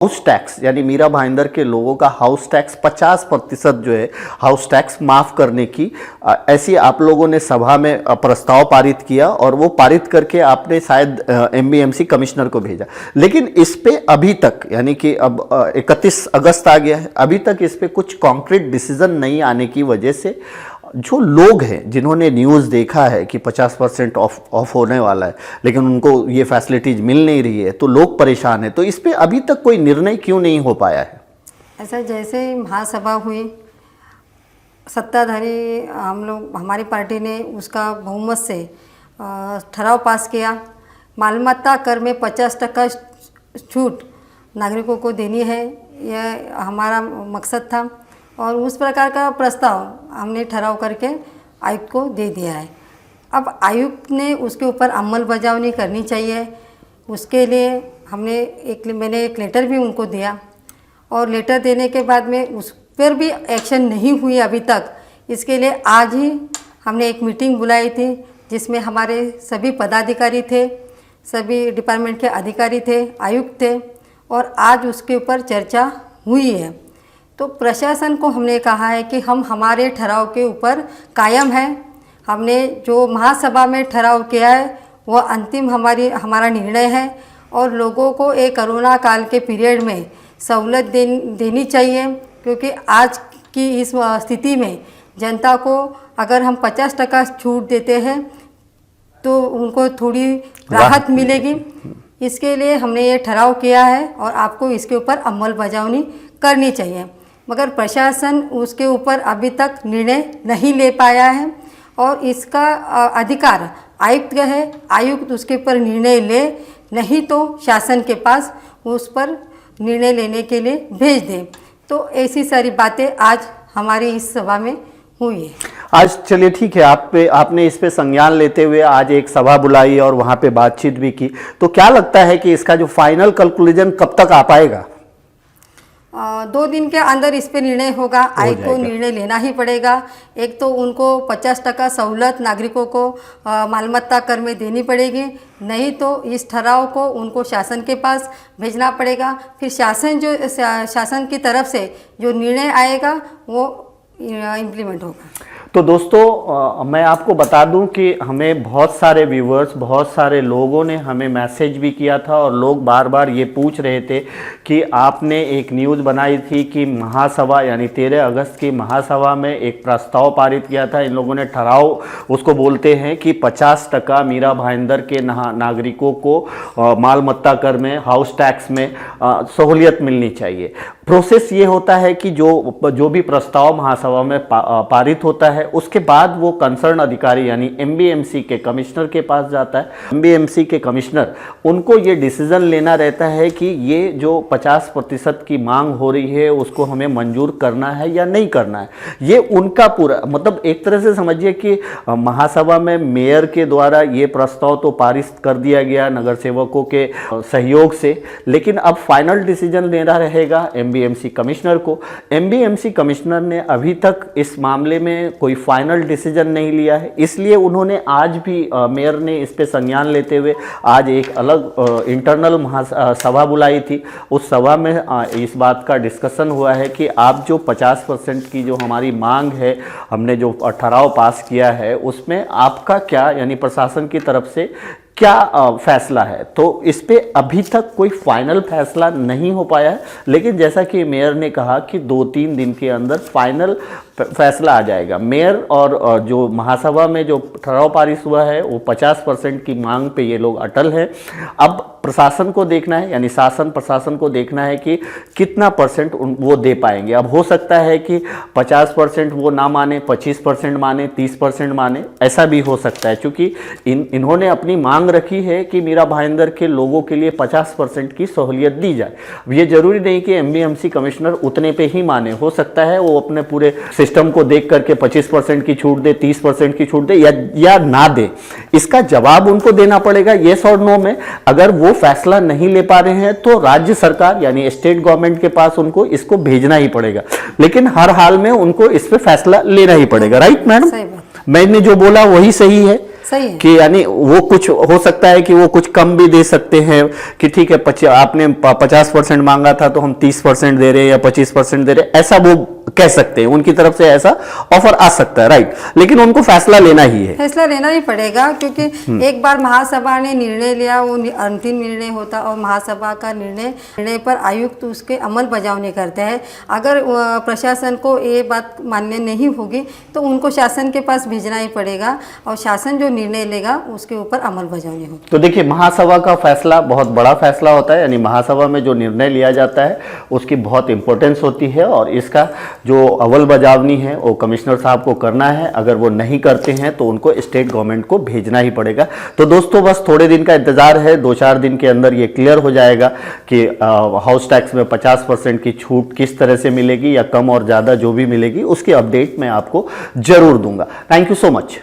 House tax यानी मीरा भाईंदर के लोगों का हाउस टैक्स 50% जो है हाउस टैक्स माफ करने की ऐसी आप लोगों ने सभा में प्रस्ताव पारित किया और वो पारित करके आपने शायद एमबीएमसी कमिश्नर को भेजा। लेकिन इस पे अभी तक यानी कि अब 31 अगस्त आ गया है, अभी तक इस पे कुछ कॉन्क्रीट डिसीजन नहीं आने की वजह से जो लोग हैं जिन्होंने न्यूज़ देखा है कि 50% ऑफ होने वाला है लेकिन उनको ये फैसिलिटीज मिल नहीं रही है तो लोग परेशान हैं। तो इस पे अभी तक कोई निर्णय क्यों नहीं हो पाया है? ऐसा जैसे महासभा हुई, सत्ताधारी हम लोग हमारी पार्टी ने उसका बहुमत से ठराव पास किया। मालमत्ता कर में 50% छूट नागरिकों को देनी है, यह हमारा मकसद था और उस प्रकार का प्रस्ताव हमने ठराव करके आयुक्त को दे दिया है। अब आयुक्त ने उसके ऊपर अमलबजावनी करनी चाहिए। उसके लिए मैंने एक लेटर भी उनको दिया और लेटर देने के बाद में उस पर भी एक्शन नहीं हुई अभी तक। इसके लिए आज ही हमने एक मीटिंग बुलाई थी जिसमें हमारे सभी पदाधिकारी थे, सभी डिपार्टमेंट के अधिकारी थे, आयुक्त थे और आज उसके ऊपर चर्चा हुई है। तो प्रशासन को हमने कहा है कि हम हमारे ठराव के ऊपर कायम हैं। हमने जो महासभा में ठराव किया है वह अंतिम हमारा निर्णय है और लोगों को एक कोरोना काल के पीरियड में सहूलत देनी चाहिए, क्योंकि आज की इस स्थिति में जनता को अगर हम 50% छूट देते हैं तो उनको थोड़ी राहत मिलेगी। इसके लिए हमने ये ठराव किया है और आपको इसके ऊपर अमलबजावनी करनी चाहिए, मगर प्रशासन उसके ऊपर अभी तक निर्णय नहीं ले पाया है और इसका अधिकार आयुक्त का है। आयुक्त उसके ऊपर निर्णय ले, नहीं तो शासन के पास उस पर निर्णय लेने के लिए भेज दे। तो ऐसी सारी बातें आज हमारी इस सभा में हुई है। आज चलिए ठीक है, आपने इस पे संज्ञान लेते हुए आज एक सभा बुलाई और वहाँ पे बातचीत भी की। तो क्या लगता है कि इसका जो फाइनल कंक्लूजन कब तक आ पाएगा? 2 दिन के अंदर इस पे निर्णय होगा। आयुक्त को निर्णय लेना ही पड़ेगा। एक तो उनको 50% सहूलत नागरिकों को मालमत्ता कर में देनी पड़ेगी, नहीं तो इस ठराव को उनको शासन के पास भेजना पड़ेगा। फिर शासन की तरफ से जो निर्णय आएगा वो इम्प्लीमेंट होगा। तो दोस्तों मैं आपको बता दूं कि हमें बहुत सारे व्यूवर्स, बहुत सारे लोगों ने हमें मैसेज भी किया था और लोग बार बार ये पूछ रहे थे कि आपने एक न्यूज़ बनाई थी कि महासभा यानी 13 अगस्त की महासभा में एक प्रस्ताव पारित किया था। इन लोगों ने ठराव उसको बोलते हैं कि 50% मीरा भाईंदर के नागरिकों को मालमत्ता कर में, हाउस टैक्स में सहूलियत मिलनी चाहिए। प्रोसेस ये होता है कि जो भी प्रस्ताव महासभा में पारित होता है उसके बाद वो कंसर्न अधिकारी यानी एमबीएमसी के कमिश्नर के पास जाता है। एमबीएमसी के कमिश्नर उनको ये डिसीजन लेना रहता है कि ये जो 50% की मांग हो रही है उसको हमें मंजूर करना है या नहीं करना है। ये उनका पूरा मतलब एक तरह से समझिए कि महासभा में मेयर के द्वारा ये प्रस्ताव तो पारित कर दिया गया नगर सेवकों के सहयोग से, लेकिन अब फाइनल डिसीजन लेना रहेगा एमबीएमसी कमिश्नर को। एमबीएमसी कमिश्नर ने अभी तक इस मामले में कोई फाइनल डिसीजन नहीं लिया है, इसलिए उन्होंने आज भी मेयर ने इस पे संज्ञान लेते हुए आज एक अलग इंटरनल सभा बुलाई थी। उस सभा में इस बात का डिस्कशन हुआ है कि आप जो 50% की जो हमारी मांग है, हमने जो ठराव पास किया है उसमें आपका क्या यानी प्रशासन की तरफ से क्या फैसला है। तो इस पे अभी तक कोई फाइनल फैसला नहीं हो पाया है, लेकिन जैसा कि मेयर ने कहा कि 2-3 दिन के अंदर फाइनल फैसला आ जाएगा। मेयर और जो महासभा में जो ठराव पारित हुआ है वो 50% की मांग पे ये लोग अटल हैं। अब प्रशासन को देखना है यानी शासन प्रशासन को देखना है कि कितना % वो दे पाएंगे। अब हो सकता है कि 50% वो ना माने, 25% माने, 30% माने, ऐसा भी हो सकता है, क्योंकि इन्होंने अपनी मांग रखी है कि मीरा भाईंदर के लोगों के लिए 50% की सहूलियत दी जाए। अब ये जरूरी नहीं कि एमबीएमसी कमिश्नर उतने पे ही माने, हो सकता है वो अपने पूरे सिस्टम को देख करके 25% की छूट दे, 30% की छूट दे या ना दे। इसका जवाब उनको देना पड़ेगा येस और नो में। अगर वो फैसला नहीं ले पा रहे हैं तो राज्य सरकार यानी स्टेट गवर्नमेंट के पास उनको इसको भेजना ही पड़ेगा, लेकिन हर हाल में उनको इस पे फैसला लेना ही पड़ेगा। Right madam? मैंने जो बोला वही सही है? सही है। कि यानी वो कुछ हो सकता है कि वो कुछ कम भी दे सकते हैं कि ठीक है आपने 50% मांगा था तो हम 30% दे रहे हैं या 25% दे रहे हैं, ऐसा वो कह सकते हैं, उनकी तरफ से ऐसा ऑफर आ सकता है, राइट। लेकिन उनको फैसला लेना ही है, फैसला लेना ही पड़ेगा, क्योंकि एक बार महासभा ने निर्णय लिया, वो अंतिम निर्णय होता और महासभा का निर्णय पर आयुक्त उसके अमल बजावनी करते हैं। अगर प्रशासन को ये बात मान्य नहीं होगी तो उनको शासन के पास भेजना ही पड़ेगा और शासन जो निर्णय लेगा उसके ऊपर अमल बजावनी होगी। तो देखिए महासभा का फैसला बहुत बड़ा फैसला होता है, यानी महासभा में जो निर्णय लिया जाता है उसकी बहुत इंपॉर्टेंस होती है और इसका जो अमल बजावनी है वो कमिश्नर साहब को करना है। अगर वो नहीं करते हैं तो उनको स्टेट गवर्नमेंट को भेजना ही पड़ेगा। तो दोस्तों बस थोड़े दिन का इंतजार है, 2-4 दिन के अंदर ये क्लियर हो जाएगा कि हाउस टैक्स में 50% की छूट किस तरह से मिलेगी या कम और ज़्यादा जो भी मिलेगी उसकी अपडेट मैं आपको जरूर दूंगा। Thank you so much.